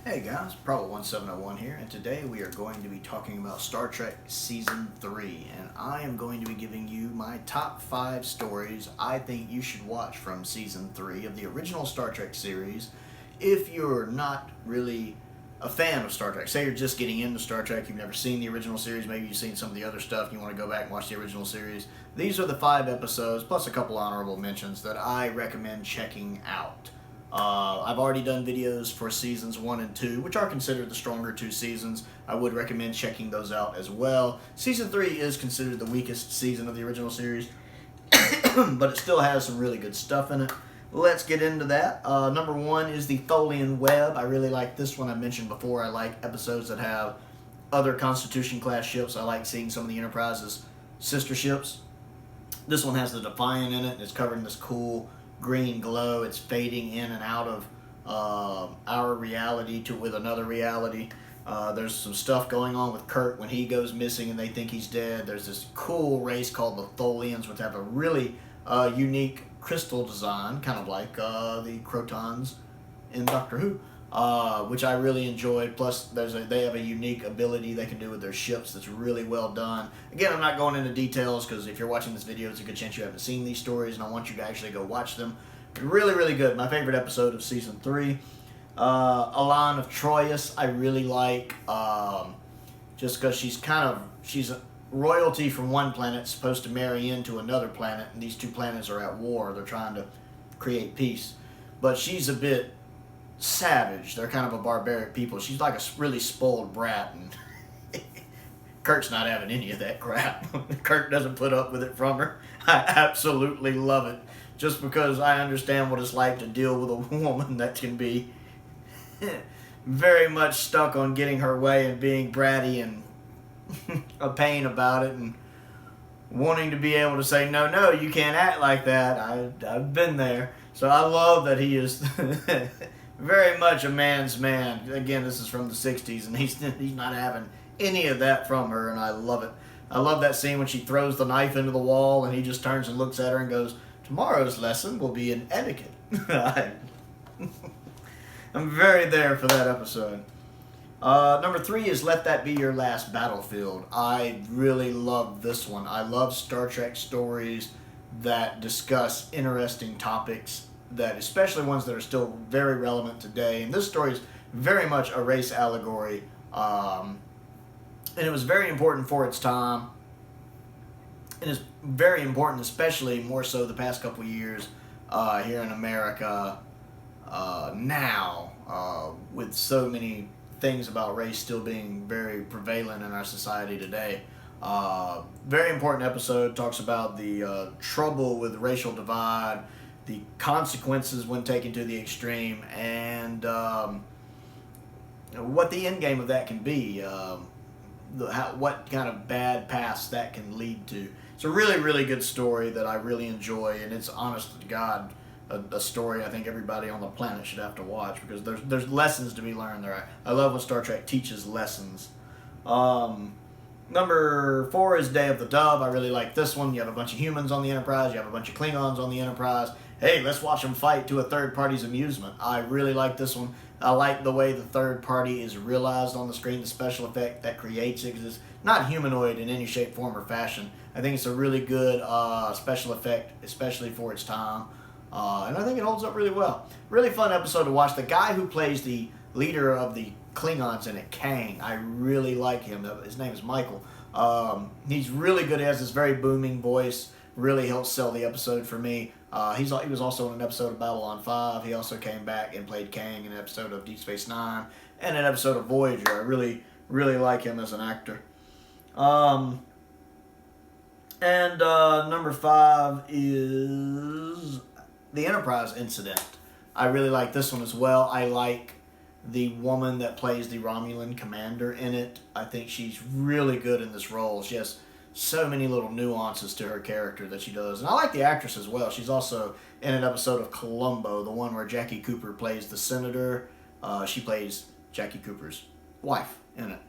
Hey guys, Probable1701 here, and today we are going to be talking about Star Trek Season 3, and I am going to be giving you my top 5 stories I think you should watch from Season 3 of the original Star Trek series if you're not really a fan of Star Trek. Say you're just getting into Star Trek, you've never seen the original series, maybe you've seen some of the other stuff, you want to go back and watch the original series. These are the 5 episodes, plus a couple honorable mentions that I recommend checking out. I've already done videos for seasons 1 and 2, which are considered the stronger 2 seasons. I would recommend checking those out as well. Season 3 is considered the weakest season of the original series, but it still has some really good stuff in it. Let's get into that. Number 1 is the Klingon Web. I really like this one. I mentioned before I like episodes that have other Constitution-class ships. I like seeing some of the Enterprise's sister ships. This one has the Defiant in it, and it's covered in this cool green glow. It's fading in and out of our reality with another reality. There's some stuff going on with Kirk when he goes missing and they think he's dead. There's this cool race called the Tholians, which have a really unique crystal design, kind of like the Crotons in Doctor Who, which I really enjoyed. Plus, they have a unique ability they can do with their ships that's really well done. Again, I'm not going into details because if you're watching this video, it's a good chance you haven't seen these stories, and I want you to actually go watch them. Really, really good. My favorite episode of Season 3. Elan of Troyes, I really like, just because she's royalty from one planet supposed to marry into another planet, and these two planets are at war. They're trying to create peace. But she's a bit savage. They're kind of a barbaric people. She's like a really spoiled brat, and Kirk's not having any of that crap. Kirk doesn't put up with it from her. I absolutely love it, just because I understand what it's like to deal with a woman that can be very much stuck on getting her way and being bratty and a pain about it, and wanting to be able to say, no, you can't act like that. I've been there. So I love that he is very much a man's man. Again, this is from the 60s, and he's not having any of that from her, and I love it. I love that scene when she throws the knife into the wall, and he just turns and looks at her and goes, "Tomorrow's lesson will be in etiquette." I'm very there for that episode. Number 3 is Let That Be Your Last Battlefield. I really love this one. I love Star Trek stories that discuss interesting topics, that especially ones that are still very relevant today. And this story is very much a race allegory, and it was very important for its time. And it's very important, especially more so the past couple years here in America now, with so many things about race still being very prevalent in our society today. Very important episode. Talks about the trouble with racial divide, the consequences when taken to the extreme, and what the end game of that can be. What kind of bad paths that can lead to. It's a really, really good story that I really enjoy, and it's, honest to God, a story I think everybody on the planet should have to watch, because there's lessons to be learned there. I love when Star Trek teaches lessons. Number 4 is Day of the Dove. I really like this one. You have a bunch of humans on the Enterprise. You have a bunch of Klingons on the Enterprise. Hey, let's watch them fight to a third party's amusement. I really like this one. I like the way the third party is realized on the screen, the special effect that creates it, because it's not humanoid in any shape, form, or fashion. I think it's a really good special effect, especially for its time. And I think it holds up really well. Really fun episode to watch. The guy who plays the leader of the Klingons in it, Kang, I really like him. His name is Michael. He's really good. He has this very booming voice. Really helps sell the episode for me. He was also in an episode of Babylon 5. He also came back and played Kang in an episode of Deep Space Nine and an episode of Voyager. I really, really like him as an actor. Number 5 is the Enterprise incident. I really like this one as well. I like the woman that plays the Romulan commander in it. I think she's really good in this role. She has so many little nuances to her character that she does. And I like the actress as well. She's also in an episode of Columbo, the one where Jackie Cooper plays the senator. She plays Jackie Cooper's wife in it.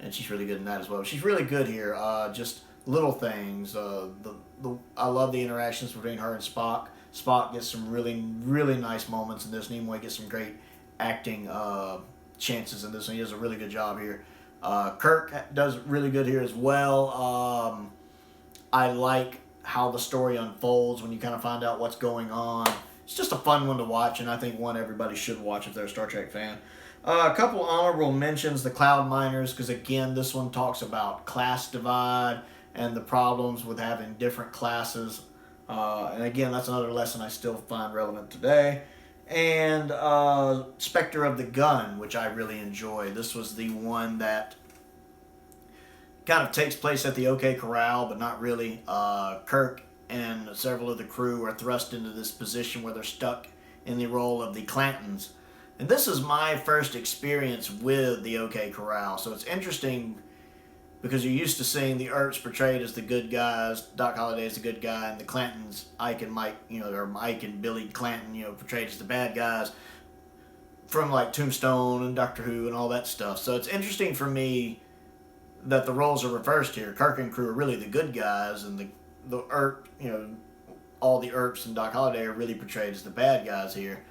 And she's really good in that as well. She's really good here. Just little things. I love the interactions between her and Spock. Spock gets some really, really nice moments in this. Nimoy gets some great acting chances in this one. He does a really good job here. Kirk does really good here as well. I like how the story unfolds when you kind of find out what's going on. It's just a fun one to watch, and I think one everybody should watch if they're a Star Trek fan. A couple honorable mentions, the Cloud Miners, because again, this one talks about class divide and the problems with having different classes. And again, that's another lesson I still find relevant today. And Spectre of the Gun, which I really enjoy. This was the one that kind of takes place at the OK Corral, but not really. Kirk and several of the crew are thrust into this position where they're stuck in the role of the Clantons. And this is my first experience with the OK Corral, so it's interesting because you're used to seeing the Earps portrayed as the good guys, Doc Holliday as the good guy, and the Clantons, Ike and Mike, or Mike and Billy Clanton, portrayed as the bad guys from like Tombstone and Doctor Who and all that stuff. So it's interesting for me that the roles are reversed here. Kirk and crew are really the good guys, and the Earp, all the Earps and Doc Holliday are really portrayed as the bad guys here.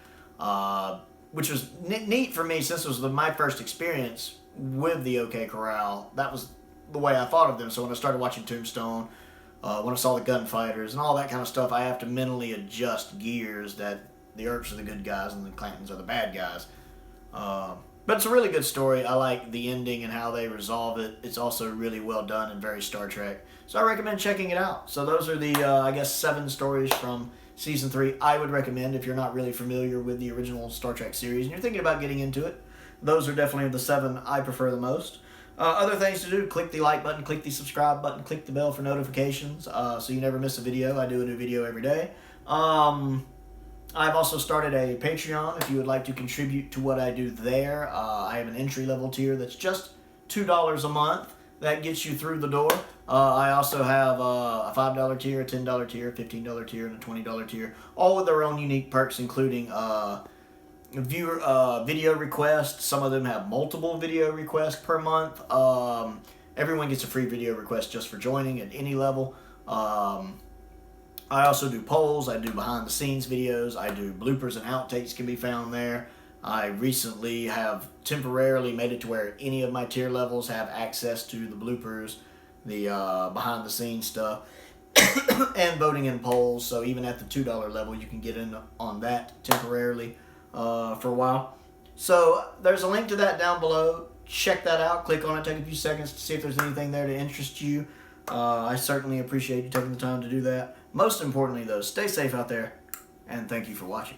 Which was neat for me since it was my first experience with the OK Corral. That was the way I thought of them. So when I started watching Tombstone, when I saw the gunfighters and all that kind of stuff, I have to mentally adjust gears that the Earps are the good guys and the Clantons are the bad guys. But it's a really good story. I like the ending and how they resolve it. It's also really well done and very Star Trek. So I recommend checking it out. So those are the, 7 stories from Season 3 I would recommend if you're not really familiar with the original Star Trek series and you're thinking about getting into it. Those are definitely the 7 I prefer the most. Other things to do, click the like button, click the subscribe button, click the bell for notifications so you never miss a video. I do a new video every day. I've also started a Patreon if you would like to contribute to what I do there. I have an entry-level tier that's just $2 a month. That gets you through the door. I also have a $5 tier, a $10 tier, a $15 tier, and a $20 tier, all with their own unique perks, including video requests. Some of them have multiple video requests per month. Everyone gets a free video request just for joining at any level. I also do polls. I do behind-the-scenes videos. I do bloopers and outtakes can be found there. I recently have temporarily made it to where any of my tier levels have access to the bloopers, the behind-the-scenes stuff, and voting in polls. So even at the $2 level, you can get in on that temporarily for a while. So there's a link to that down below. Check that out. Click on it. Take a few seconds to see if there's anything there to interest you. I certainly appreciate you taking the time to do that. Most importantly, though, stay safe out there, and thank you for watching.